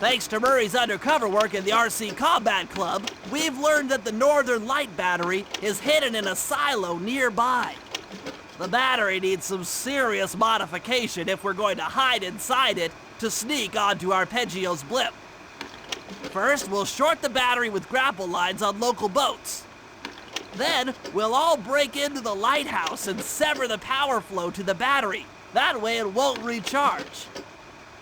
Thanks to Murray's undercover work in the RC Combat Club, we've learned that the Northern Light Battery is hidden in a silo nearby. The battery needs some serious modification if we're going to hide inside it to sneak onto Arpeggio's blimp. First, we'll short the battery with grapple lines on local boats. Then, we'll all break into the lighthouse and sever the power flow to the battery. That way it won't recharge.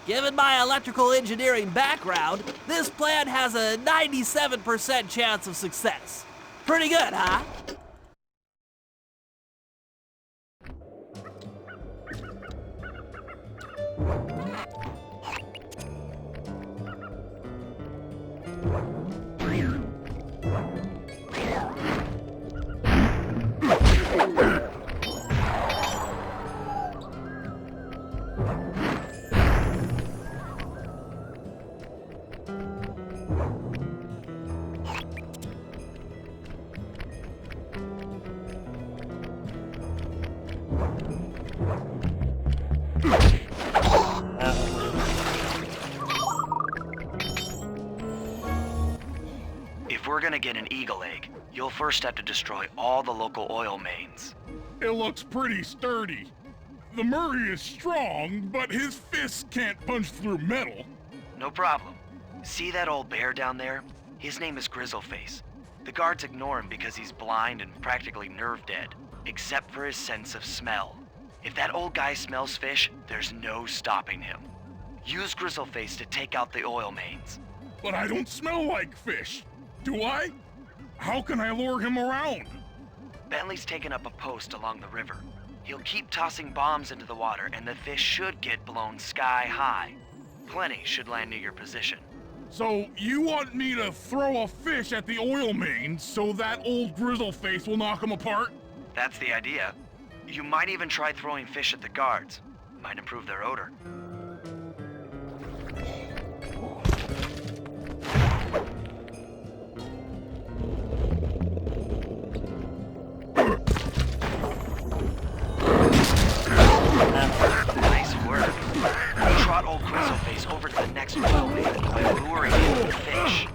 Given my electrical engineering background, this plan has a 97% chance of success. Pretty good, huh? If we're gonna get an eagle egg, you'll first have to destroy all the local oil mains. It looks pretty sturdy. The Murray is strong, but his fists can't punch through metal. No problem. See that old bear down there? His name is Grizzleface. The guards ignore him because he's blind and practically nerve dead, except for his sense of smell. If that old guy smells fish, there's no stopping him. Use Grizzleface to take out the oil mains. But I don't smell like fish. Do I? How can I lure him around? Bentley's taken up a post along the river. He'll keep tossing bombs into the water and the fish should get blown sky high. Plenty should land near your position. So you want me to throw a fish at the oil mains so that old Grizzleface will knock him apart? That's the idea. You might even try throwing fish at the guards. Might improve their odor. Nice work. Trot old Grizzleface over to the next oil main by luring in the fish.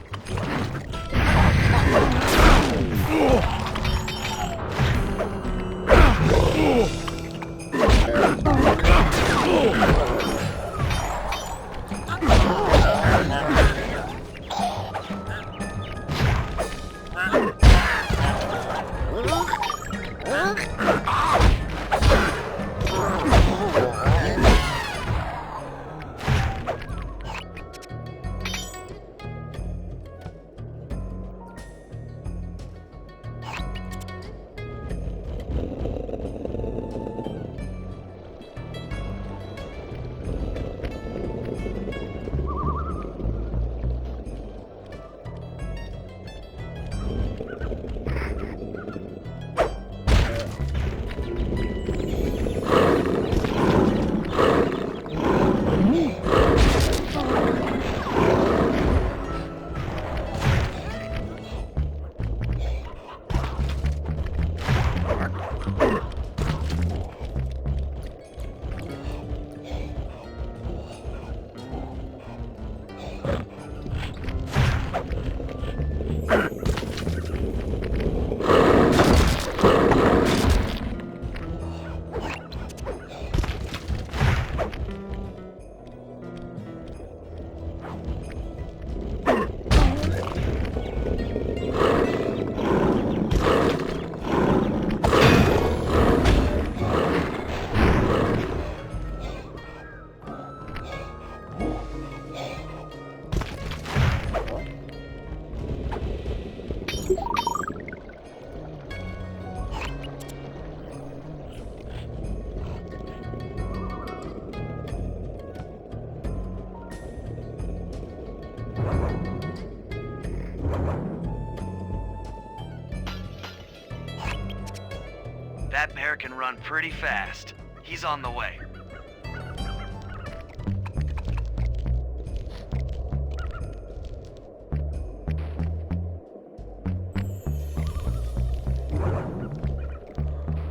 That bear can run pretty fast. He's on the way.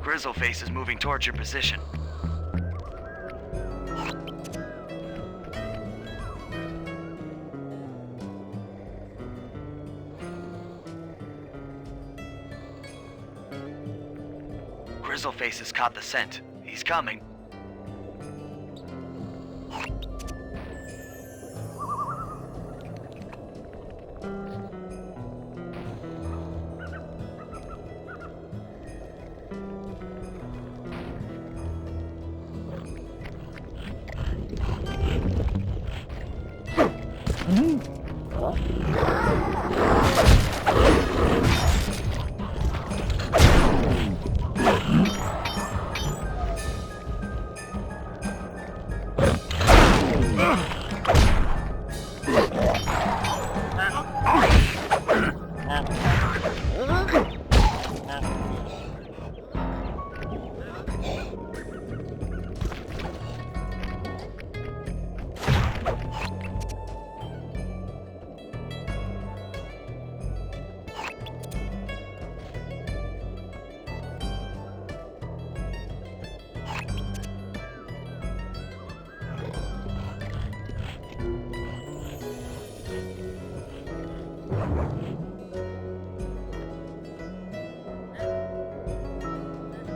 Grizzleface is moving towards your position. Grizzleface has caught the scent. He's coming.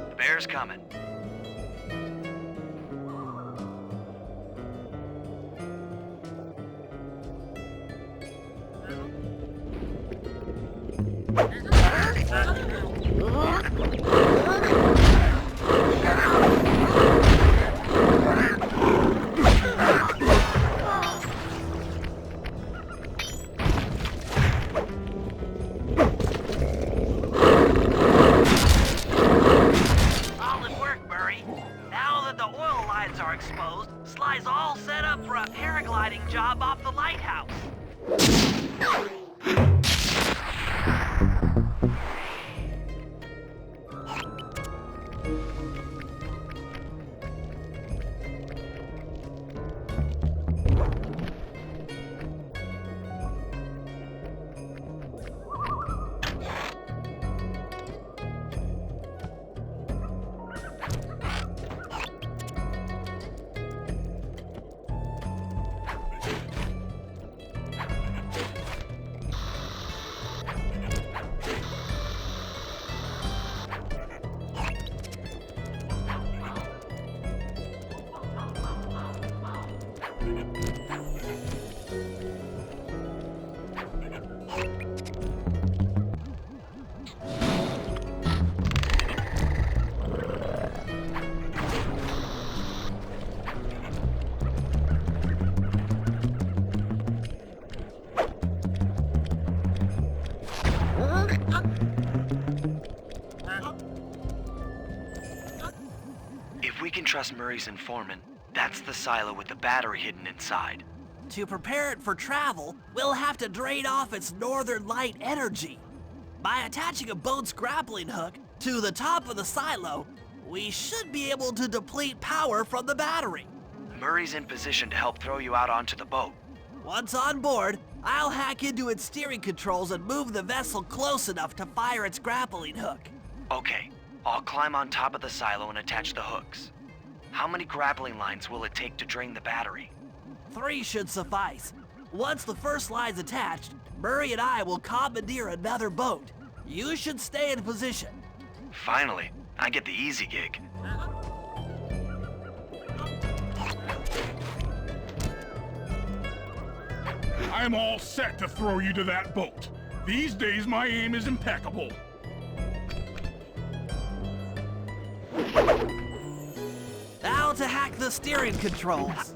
The bear's coming. Solid work, Murray. Now that the oil lines are exposed, Sly's all set up for a paragliding job off the lighthouse. If we can trust Murray's informant, that's the silo with the battery hidden inside. To prepare it for travel, we'll have to drain off its northern light energy. By attaching a boat's grappling hook to the top of the silo, we should be able to deplete power from the battery. Murray's in position to help throw you out onto the boat. Once on board, I'll hack into its steering controls and move the vessel close enough to fire its grappling hook. Okay, I'll climb on top of the silo and attach the hooks. How many grappling lines will it take to drain the battery? 3 should suffice. Once the first line's attached, Murray and I will commandeer another boat. You should stay in position. Finally, I get the easy gig. I'm all set to throw you to that boat. These days, my aim is impeccable. Now to hack the steering controls.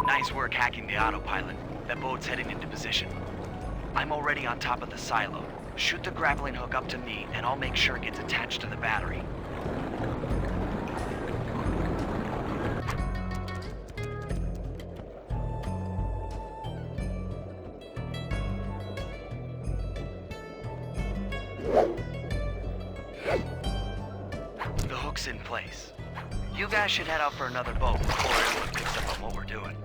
Nice work hacking the autopilot. That boat's heading into position. I'm already on top of the silo. Shoot the grappling hook up to me, and I'll make sure it gets attached to the battery. The hook's in place. You guys should head out for another boat before anyone picks up on what we're doing.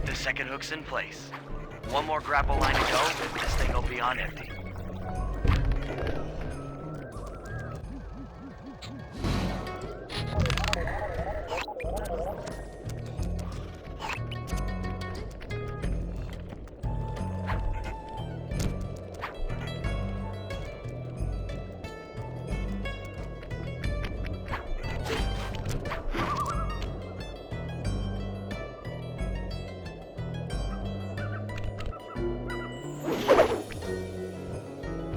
The second hook's in place. One more grapple line to go, and this thing will be on empty.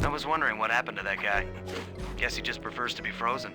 I was wondering what happened to that guy. Guess he just prefers to be frozen.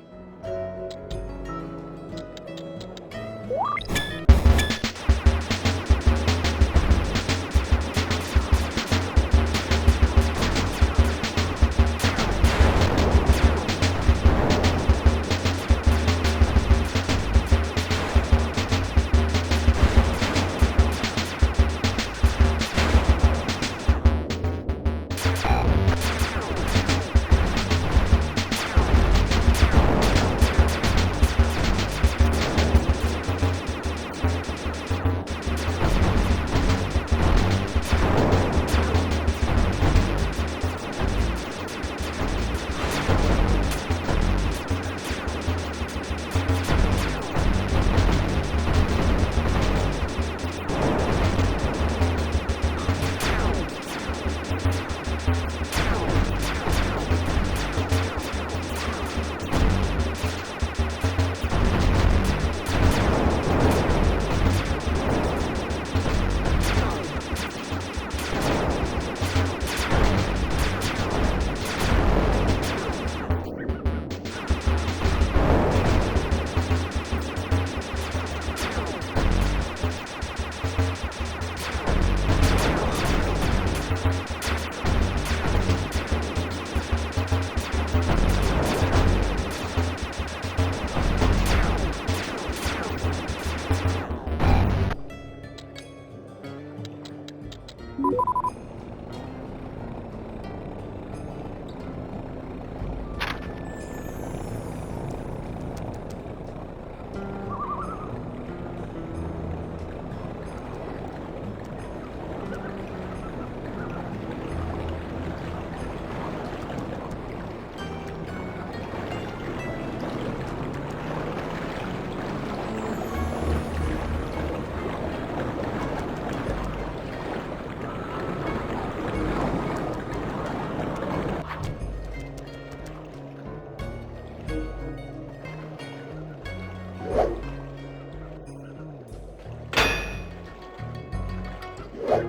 That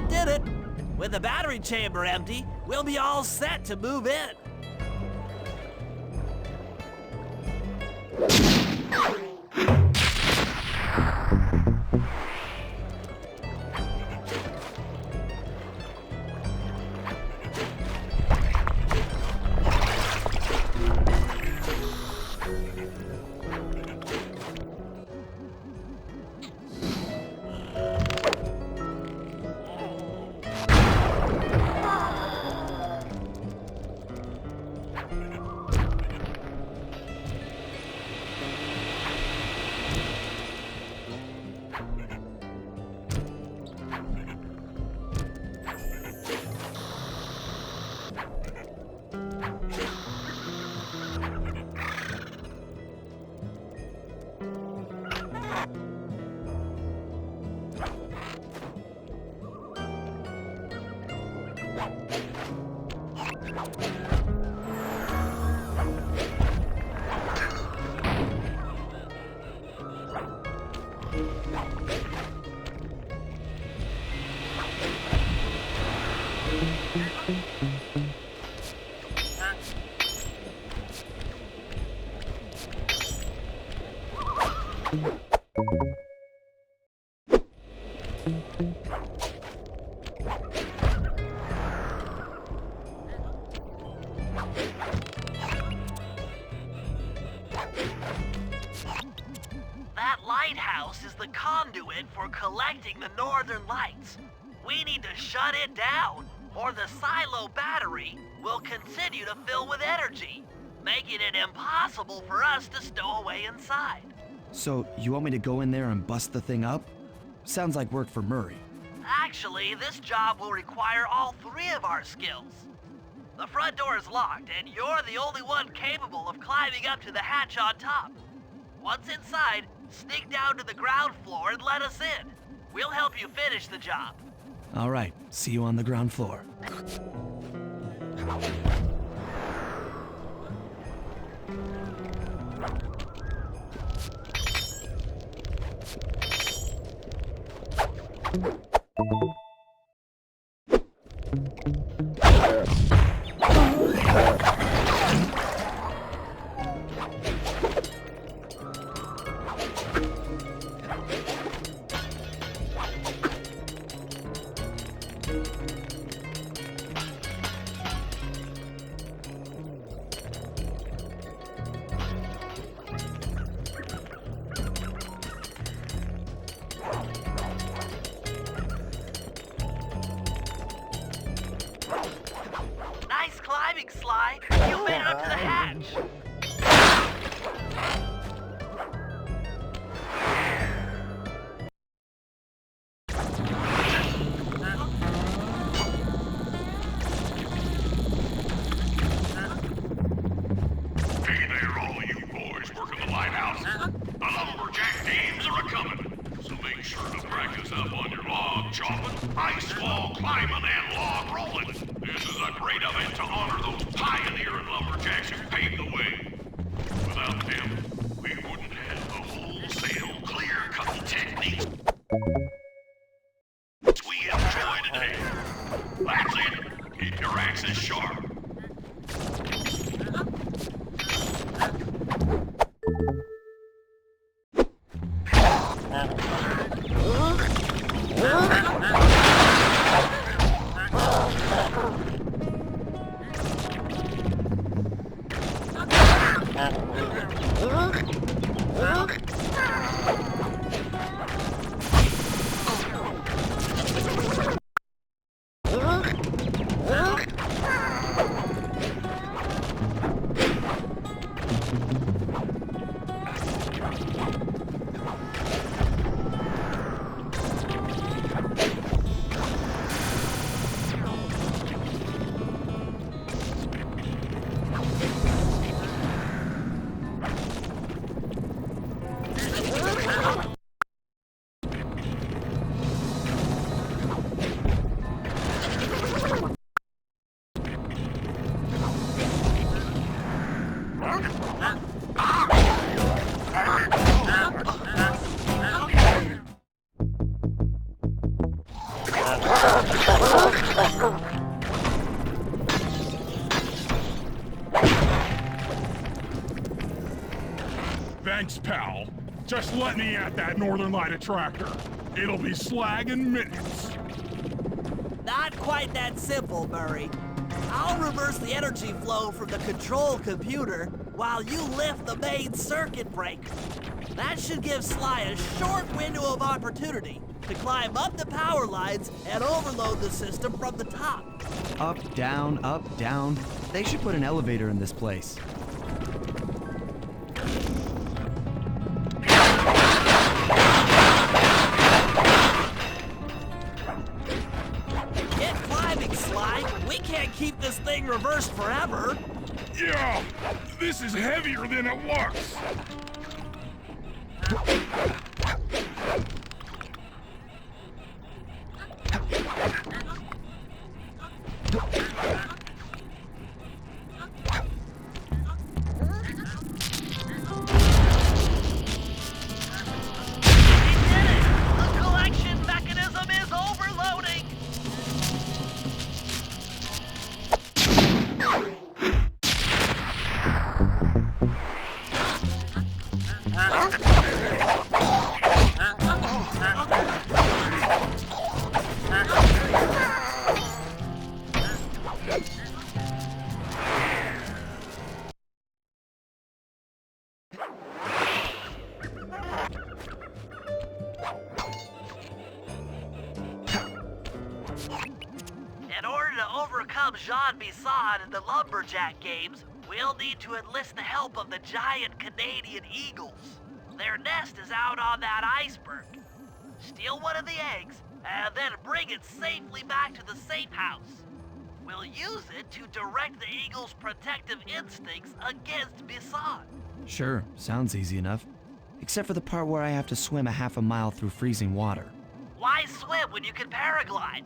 did it. With the battery chamber empty, we'll be all set to move in. That lighthouse is the conduit for collecting the northern lights. We need to shut it down, or the silo battery will continue to fill with energy, making it impossible for us to stow away inside. So, you want me to go in there and bust the thing up? Sounds like work for Murray. Actually, this job will require all three of our skills. The front door is locked, and you're the only one capable of climbing up to the hatch on top. Once inside, sneak down to the ground floor and let us in. We'll help you finish the job. All right, see you on the ground floor. Nice climbing, Sly. You made it up to the hatch. Hey there, all you boys working the lighthouse. The Lumberjack Thieves are a-coming, so make sure to practice up on your log chopping, ice wall climbing, and log rolling. This is a great event to honor those pioneering lumberjacks who paved the way. Without them, we wouldn't have the wholesale clear-cutting techniques we enjoy today. That's it. Keep your axes sharp. Thanks, pal. Just let me at that Northern Light attractor. It'll be slag in minutes. Not quite that simple, Murray. I'll reverse the energy flow from the control computer while you lift the main circuit breaker. That should give Sly a short window of opportunity to climb up the power lines and overload the system from the top. Up, down, up, down. They should put an elevator in this place. Get climbing, Sly. We can't keep this thing reversed forever. Yeah, this is heavier than it looks. In order to overcome Jean Bisson in the Lumberjack games, we'll need to enlist the help of the giant Canadian eagles. Their nest is out on that iceberg. Steal one of the eggs, and then bring it safely back to the safe house. We'll use it to direct the eagle's protective instincts against Bisson. Sure, sounds easy enough. Except for the part where I have to swim a half a mile through freezing water. Why swim when you can paraglide?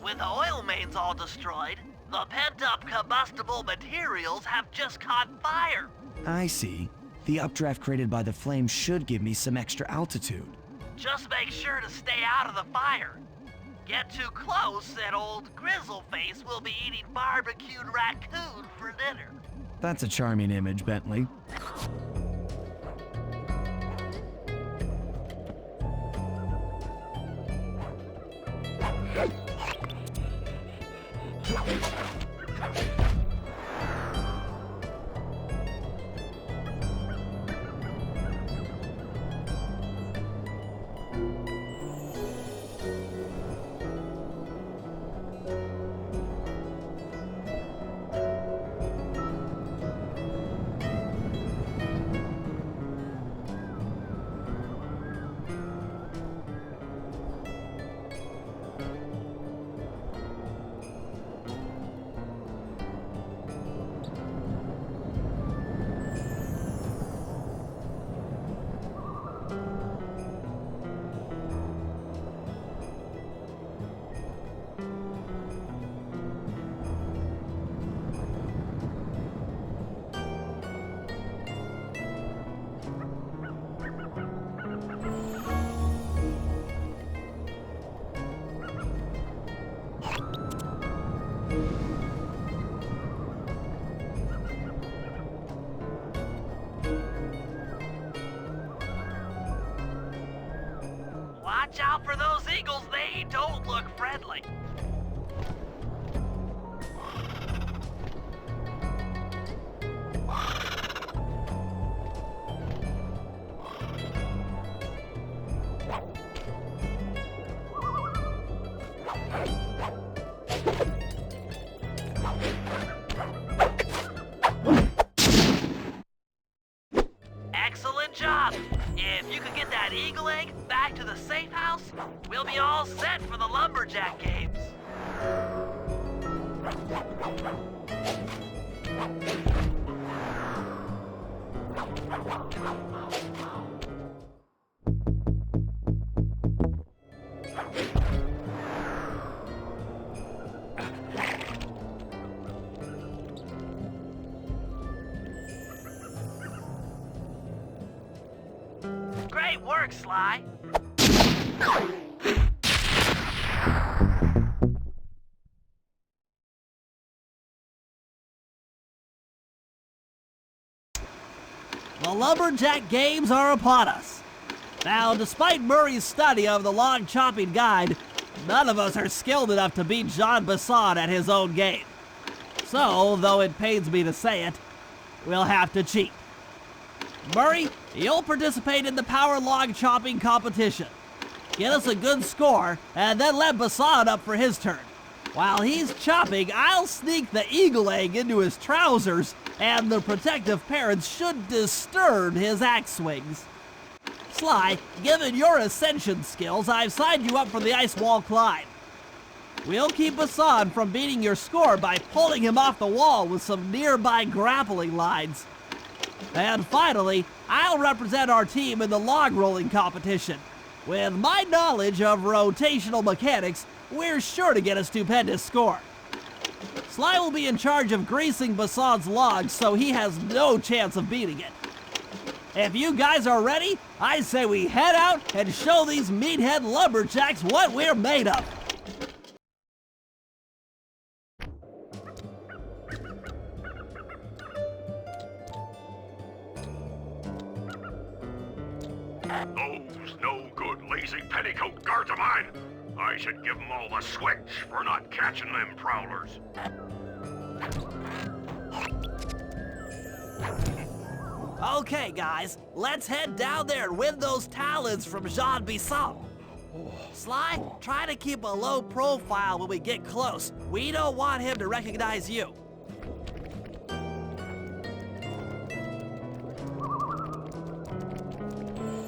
With the oil mains all destroyed, the pent-up combustible materials have just caught fire. I see. The updraft created by the flames should give me some extra altitude. Just make sure to stay out of the fire. Get too close and old Grizzleface will be eating barbecued raccoon for dinner. That's a charming image, Bentley. Watch out for those eagles, they don't look friendly. Excellent job. If you could get that eagle egg back to the safe house, we'll be all set for the Lumberjack games. Great work, Sly. The Lumberjack games are upon us. Now, despite Murray's study of the log chopping guide, none of us are skilled enough to beat Jean Basson at his own game. So, though it pains me to say it, we'll have to cheat. Murray, you'll participate in the power log chopping competition. Get us a good score, and then let Basson up for his turn. While he's chopping, I'll sneak the eagle egg into his trousers, and the protective parents should disturb his axe swings. Sly, given your ascension skills, I've signed you up for the ice wall climb. We'll keep Basson from beating your score by pulling him off the wall with some nearby grappling lines. And finally, I'll represent our team in the log rolling competition. With my knowledge of rotational mechanics, we're sure to get a stupendous score. Sly will be in charge of greasing Basson's logs, so he has no chance of beating it. If you guys are ready, I say we head out and show these meathead lumberjacks what we're made of. Those no good lazy petticoat guards of mine. I should give them all the switch for not catching them prowlers. Okay, guys, let's head down there and win those talons from Jean Basson. Sly, try to keep a low profile when we get close. We don't want him to recognize you.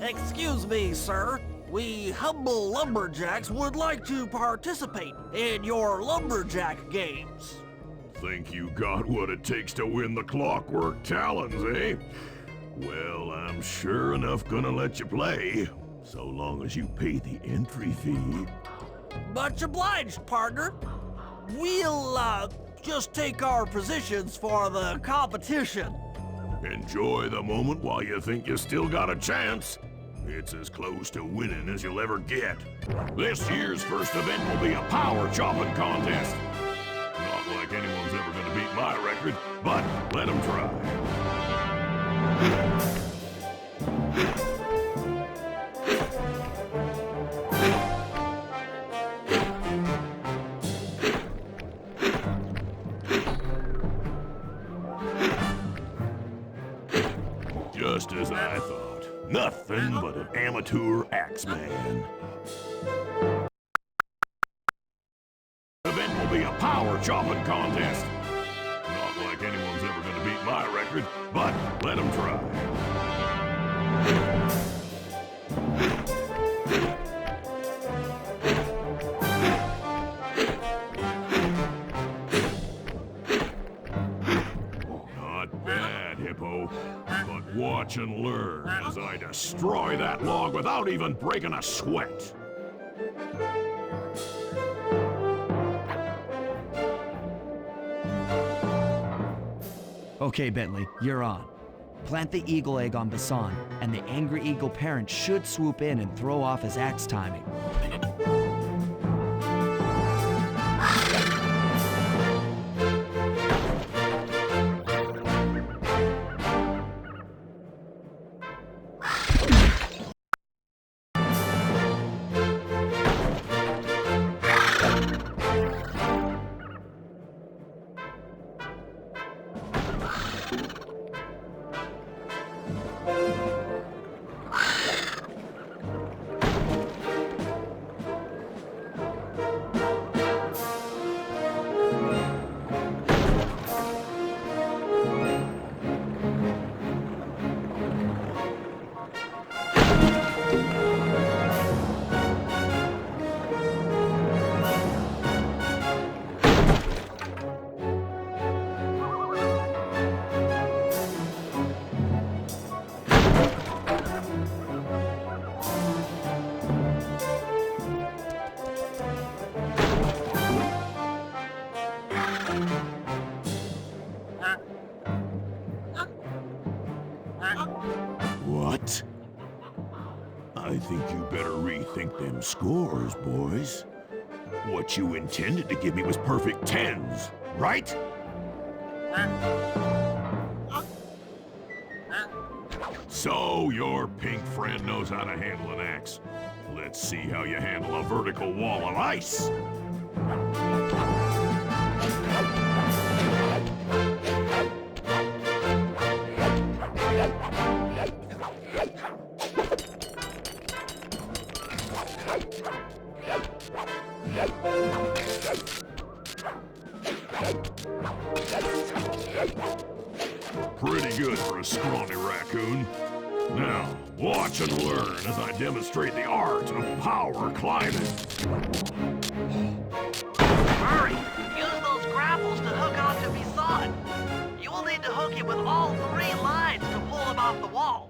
Excuse me, sir. We humble lumberjacks would like to participate in your lumberjack games. Think you got what it takes to win the clockwork talons, eh? Well, I'm sure enough gonna let you play, so long as you pay the entry fee. Much obliged, partner. We'll, just take our positions for the competition. Enjoy the moment while you think you still got a chance. It's as close to winning as you'll ever get. This year's first event will be a power chopping contest. Not like anyone's ever gonna beat my record, but let them try. Just as I thought. Nothing but an amateur axeman. Event will be a power chopping contest. Not like anyone's ever gonna beat my record, but let them try. Not bad, Hippo. But watch and learn as I destroy that log without even breaking a sweat. Okay, Bentley, you're on. Plant the eagle egg on Basson, and the angry eagle parent should swoop in and throw off his axe timing. What? I think you better rethink them scores, boys. What you intended to give me was perfect tens, right? So your pink friend knows how to handle an axe. Let's see how you handle a vertical wall of ice. Pretty good for a scrawny raccoon. Now, watch and learn as I demonstrate the art of power climbing. Hurry! Use those grapples to hook onto Bison. You will need to hook him with all 3 lines to pull him off the wall.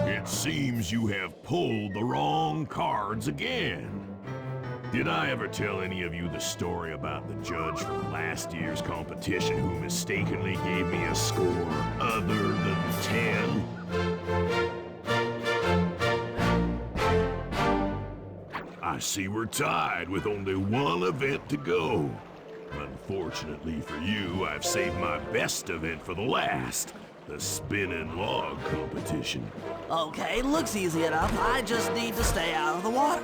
It seems you have pulled the wrong cards again. Did I ever tell any of you the story about the judge from last year's competition who mistakenly gave me a score other than 10? I see we're tied with only one event to go. Unfortunately for you, I've saved my best event for the last. The spinning log competition. Okay, looks easy enough. I just need to stay out of the water.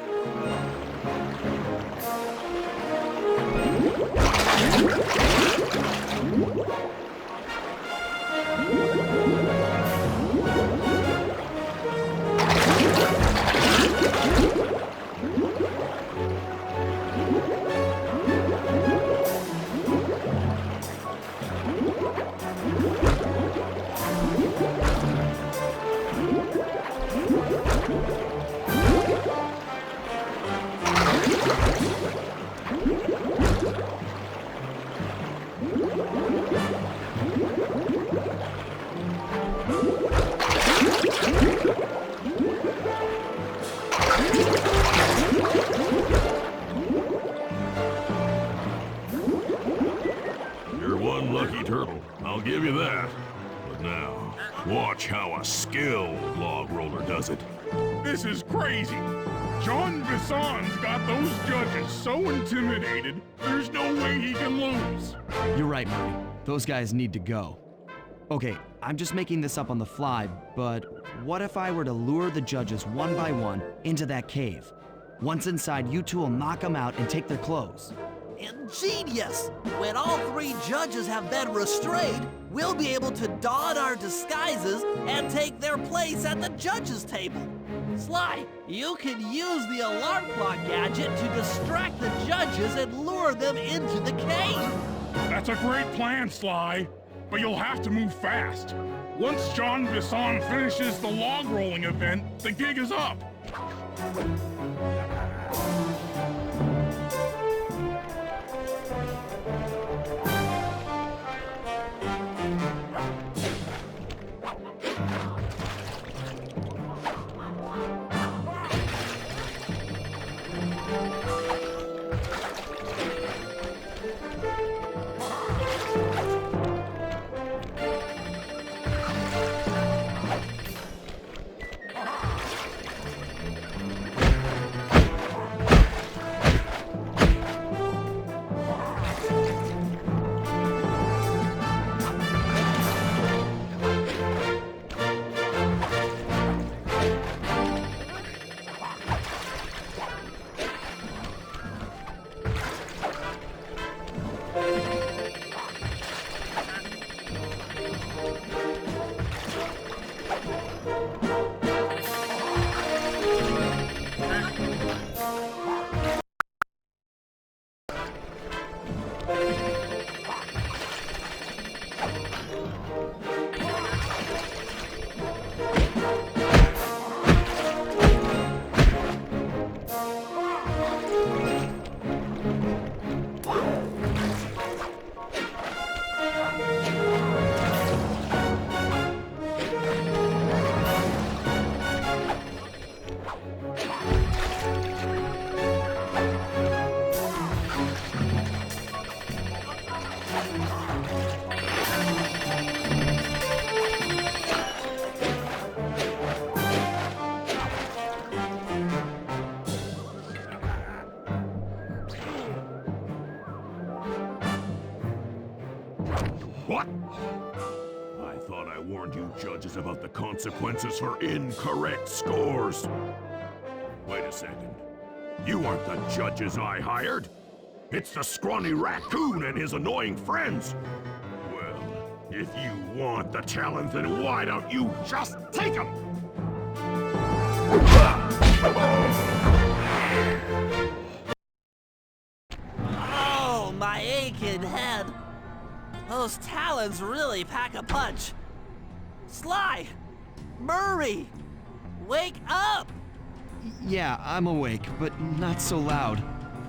Lucky turtle, I'll give you that. But now, watch how a skilled log roller does it. This is crazy. John Bison's got those judges so intimidated, there's no way he can lose. You're right, Murray. Those guys need to go. Okay, I'm just making this up on the fly, but what if I were to lure the judges one by one into that cave? Once inside, you two will knock them out and take their clothes. Ingenious! When all 3 judges have been restrained, we'll be able to don our disguises and take their place at the judges' table. Sly, you can use the alarm clock gadget to distract the judges and lure them into the cave. That's a great plan, Sly, but you'll have to move fast. Once John Bison finishes the log rolling event, the gig is up. warned you judges about the consequences for incorrect scores. Wait a second. You aren't the judges I hired. It's the scrawny raccoon and his annoying friends. Well, if you want the challenge, then why don't you just take them? Oh, my aching head. Those talons really pack a punch. Sly! Murray! Wake up! Yeah, I'm awake, but not so loud.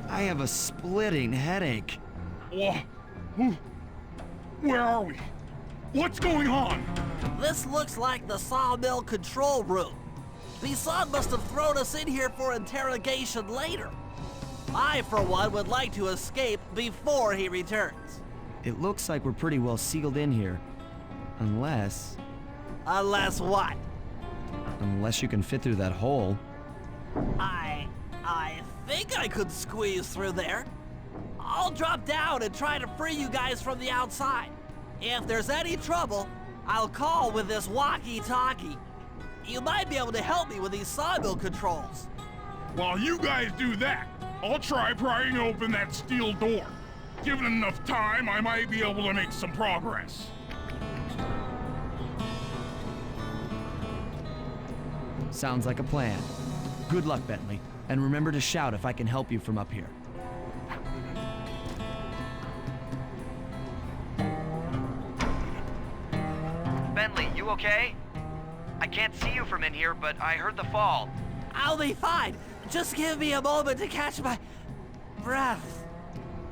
I have a splitting headache. Where are we? What's going on? This looks like the sawmill control room. Bisson must have thrown us in here for interrogation later. I, for one, would like to escape before he returns. It looks like we're pretty well sealed in here. Unless Unless what? Unless you can fit through that hole. I think I could squeeze through there. I'll drop down and try to free you guys from the outside. If there's any trouble, I'll call with this walkie-talkie. You might be able to help me with these sawmill controls. While you guys do that, I'll try prying open that steel door. Given enough time, I might be able to make some progress. Sounds like a plan. Good luck, Bentley. And remember to shout if I can help you from up here. Bentley, you okay? I can't see you from in here, but I heard the fall. I'll be fine. Just give me a moment to catch my breath.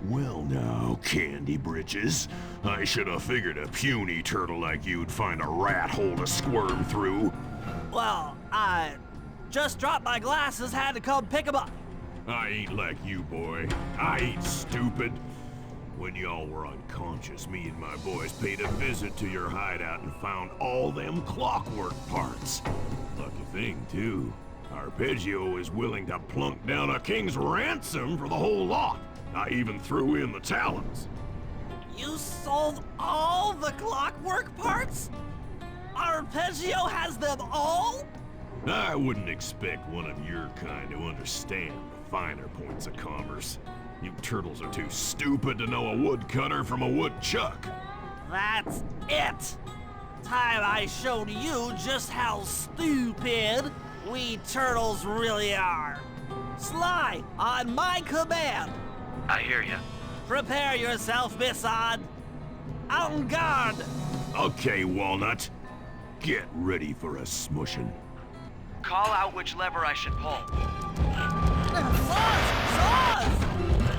Well now, Candy Britches. I should have figured a puny turtle like you'd find a rat hole to squirm through. Well, I just dropped my glasses, had to come pick them up. I ain't like you, boy. I ain't stupid. When y'all were unconscious, me and my boys paid a visit to your hideout and found all them clockwork parts. Lucky thing, too. Arpeggio is willing to plunk down a king's ransom for the whole lot. I even threw in the talons. You sold all the clockwork parts? Arpeggio has them all? I wouldn't expect one of your kind to understand the finer points of commerce. You turtles are too stupid to know a woodcutter from a woodchuck. That's it. Time I showed you just how stupid we turtles really are. Sly, on my command. I hear ya. Prepare yourself, Bisson. En garde. Okay, Walnut. Get ready for a smushing. Call out which lever I should pull. Saws!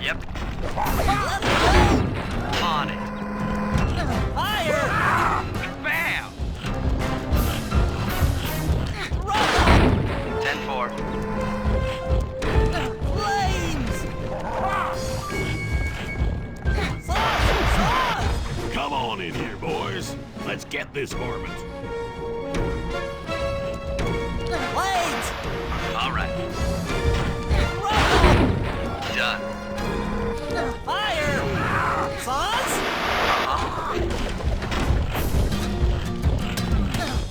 Yep, Let's go! on it. Fire! Bam! Run! 10-4. Flames! Saws! Come on in here, boys. Let's get this orbit. Blades! All right, Run! done. Fire! Saws?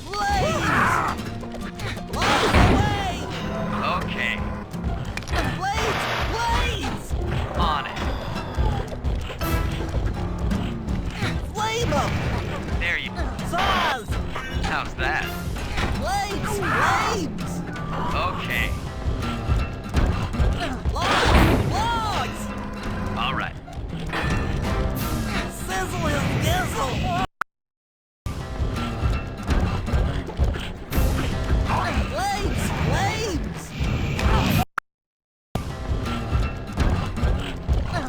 Blades! Lost away! Okay, Blades! on it. Flame 'em! There you. Saws! How's that? Flames! Okay, Logs! all right. Sizzle his gizzle! Flames!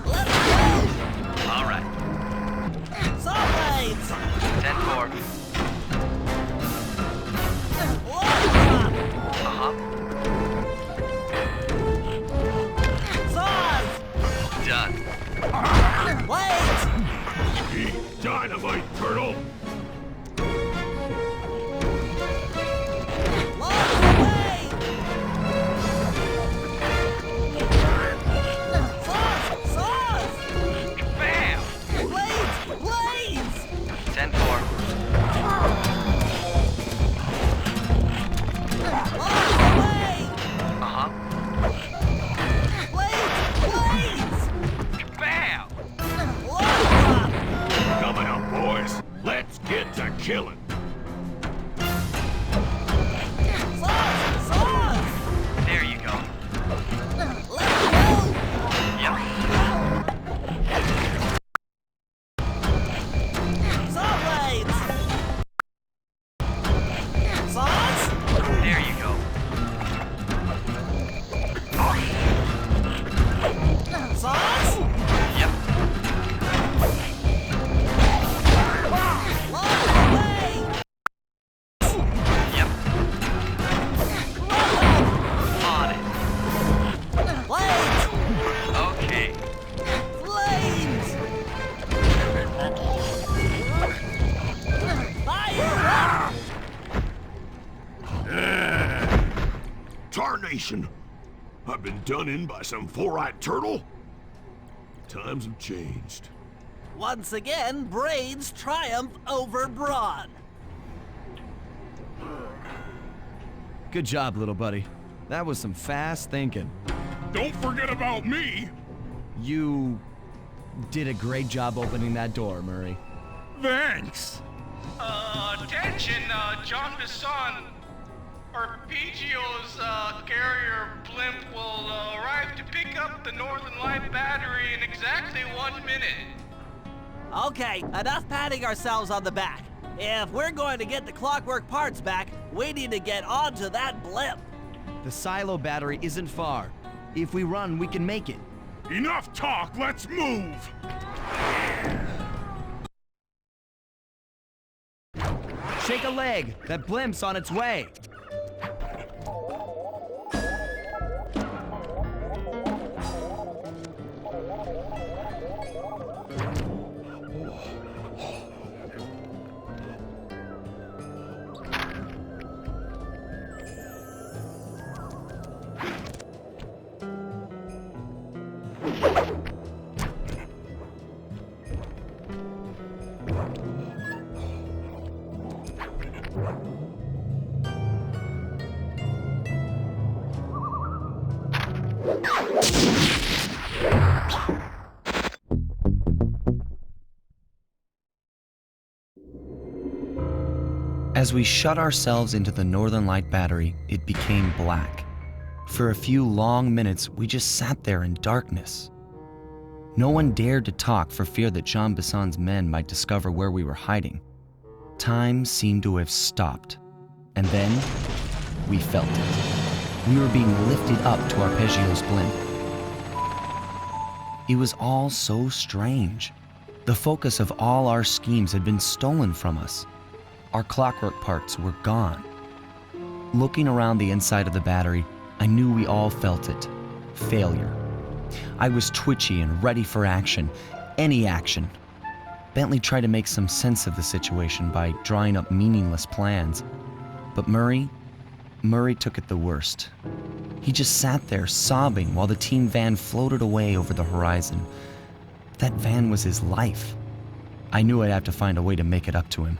Let's go! All right. Saw blades! 10-4. Log drop! Uh-huh. Saws! Done. Blades! Eat dynamite, turtle. station. I've been done in by some four-eyed turtle? Times have changed. Once again, brains triumph over brawn. Good job, little buddy. That was some fast thinking. Don't forget about me. You did a great job opening that door, Murray. Thanks. Attention, John Bisson. Arpeggio's carrier blimp will arrive to pick up the Northern Light battery in exactly 1 minute. Okay, enough patting ourselves on the back. If we're going to get the clockwork parts back, we need to get onto that blimp. The silo battery isn't far. If we run, we can make it. Enough talk, let's move. Shake a leg. That blimp's on its way. As we shut ourselves into the Northern Light battery, it became black. For a few long minutes, we just sat there in darkness. No one dared to talk for fear that Jean Bisson's men might discover where we were hiding. Time seemed to have stopped. And then, we felt it. We were being lifted up to Arpeggio's blimp. It was all so strange. The focus of all our schemes had been stolen from us. Our clockwork parts were gone. Looking around the inside of the battery, I knew we all felt it. Failure. I was twitchy and ready for action. Any action. Bentley tried to make some sense of the situation by drawing up meaningless plans. But Murray took it the worst. He just sat there sobbing while the team van floated away over the horizon. That van was his life. I knew I'd have to find a way to make it up to him.